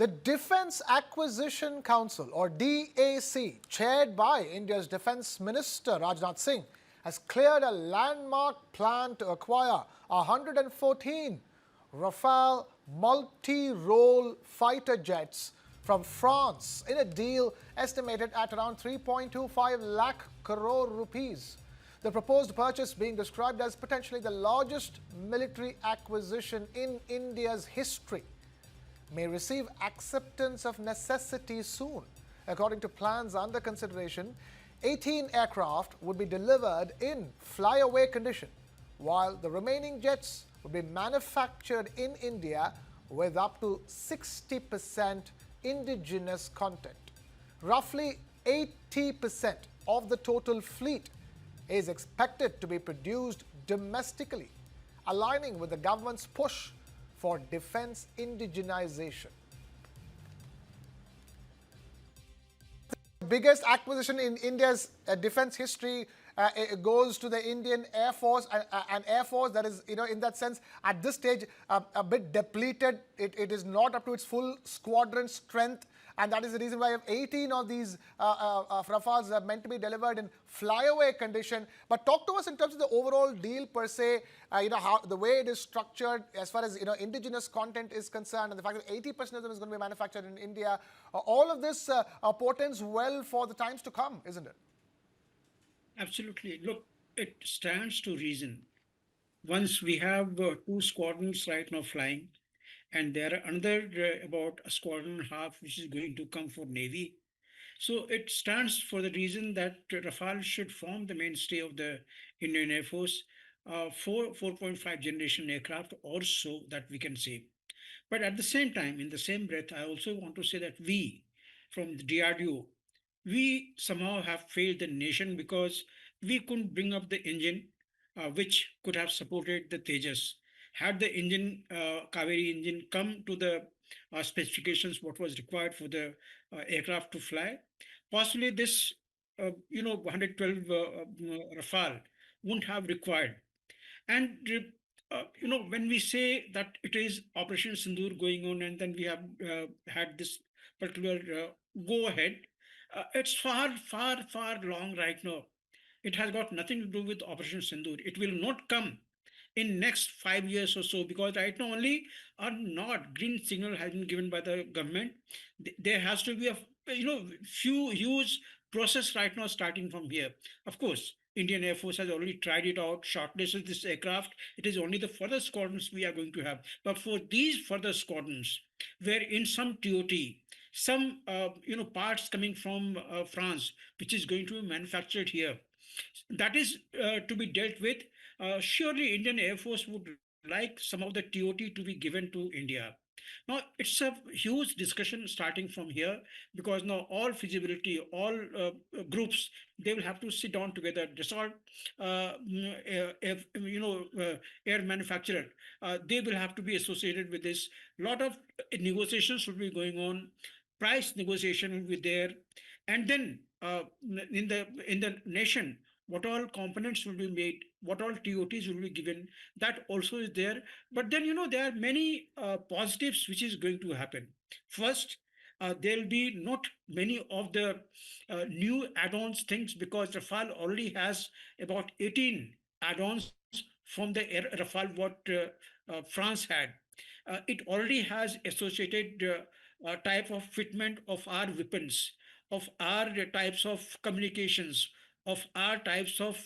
The Defence Acquisition Council, or DAC, chaired by India's Defence Minister Rajnath Singh, has cleared a landmark plan to acquire 114 Rafale multirole fighter jets from France in a deal estimated at around 3.25 lakh crore rupees. The proposed purchase being described as potentially the largest military acquisition in India's history may receive acceptance of necessity soon. According to plans under consideration, 18 aircraft would be delivered in flyaway condition, while the remaining jets would be manufactured in India with up to 60% indigenous content. Roughly 80% of the total fleet is expected to be produced domestically, aligning with the government's push for defense indigenization. The biggest acquisition in India's defense history it goes to the Indian Air Force, an Air Force that is, in that sense, at this stage, a bit depleted. It is not up to its full squadron strength. And that is the reason why 18 of these Rafales are meant to be delivered in flyaway condition. But talk to us in terms of the overall deal per se, how the way it is structured as far as, indigenous content is concerned, and the fact that 80% of them is going to be manufactured in India. All of this portends well for the times to come, isn't it? Absolutely. Look, it stands to reason. Once we have two squadrons right now flying, and there are another about a squadron and a half which is going to come for Navy. So it stands for the reason that Rafale should form the mainstay of the Indian Air Force, 4.5 generation aircraft or so that we can say. But at the same time, in the same breath, I also want to say that we, from the DRDO, we somehow have failed the nation because we couldn't bring up the engine which could have supported the Tejas. Had the engine, Kaveri engine, come to the specifications what was required for the aircraft to fly, possibly this, 112 Rafale wouldn't have required. And when we say that it is Operation Sindoor going on, and then we have had this particular go ahead, it's far, far, far long right now. It has got nothing to do with Operation Sindoor. It will not come in next 5 years or so, because right now only a not green signal has been given by the government. There has to be a few huge process right now starting from here. Of course, Indian Air Force has already tried it out, shortlisted this aircraft. It is only the further squadrons we are going to have. But for these further squadrons, where in some TOT, some parts coming from France, which is going to be manufactured here, that is to be dealt with. Surely Indian Air Force would like some of the TOT to be given to India. Now, it's a huge discussion starting from here, because now all feasibility, all groups, they will have to sit down together. Dassault, air manufacturer, they will have to be associated with this. A lot of negotiations will be going on. Price negotiation will be there, and then in the nation, what all components will be made, what all TOTs will be given, that also is there. But then, there are many positives which is going to happen. First, there will be not many of the new add-ons things, because Rafale already has about 18 add-ons from the Rafale what France had. It already has associated type of fitment of our weapons, of our types of communications, of our types of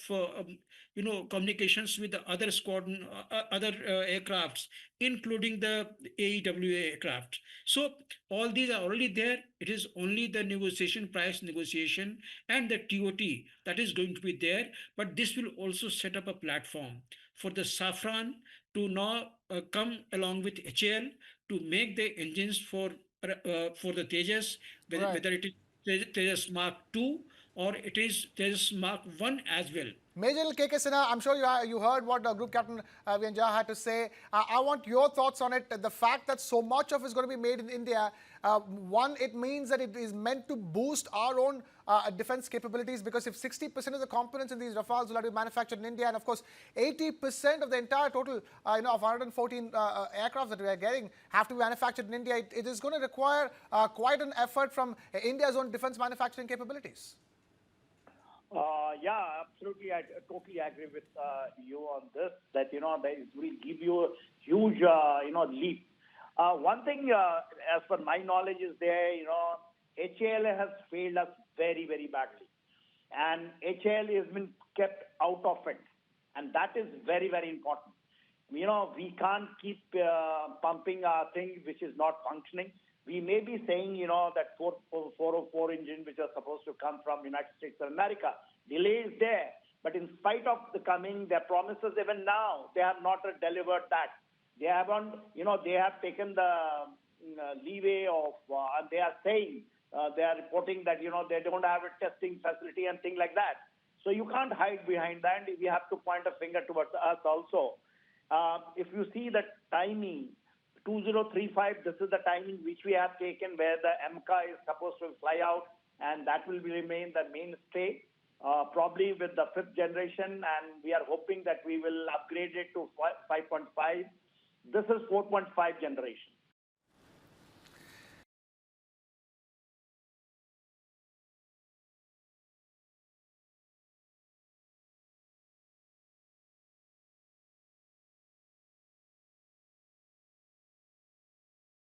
communications with the other squadron, other aircrafts, including the AEW aircraft. So all these are already there. It is only the negotiation, price negotiation, and the TOT that is going to be there. But this will also set up a platform for the Safran to now come along with HAL to make the engines for the Tejas, Right. whether it is Tejas Mark II or there's Mark 1 as well. Major KK Sinha, I'm sure you heard what Group Captain Vijay had to say. I want your thoughts on it. The fact that so much of it is going to be made in India, one, it means that it is meant to boost our own defense capabilities, because if 60% of the components in these Rafales will have to be manufactured in India, and of course 80% of the entire total of 114 aircraft that we are getting have to be manufactured in India, it is going to require quite an effort from India's own defense manufacturing capabilities. Yeah, absolutely. I totally agree with you on this, that, they will give you a huge, leap. One thing, as per my knowledge, is there, HAL has failed us very, very badly. And HAL has been kept out of it. And that is very, very important. We can't keep pumping our thing which is not functioning. We may be saying, that 404 engine, which are supposed to come from United States of America, delay is there. But in spite of the coming, their promises, even now, they have not delivered that. They haven't, they have taken the leeway of, and they are saying, they are reporting that, they don't have a testing facility and things like that. So you can't hide behind that. We have to point a finger towards us also. If you see the timing, 2035, this is the timing which we have taken, where the MCA is supposed to fly out, and that will remain the mainstay, probably with the 5th generation, and we are hoping that we will upgrade it to 5.5. This is 4.5 generation.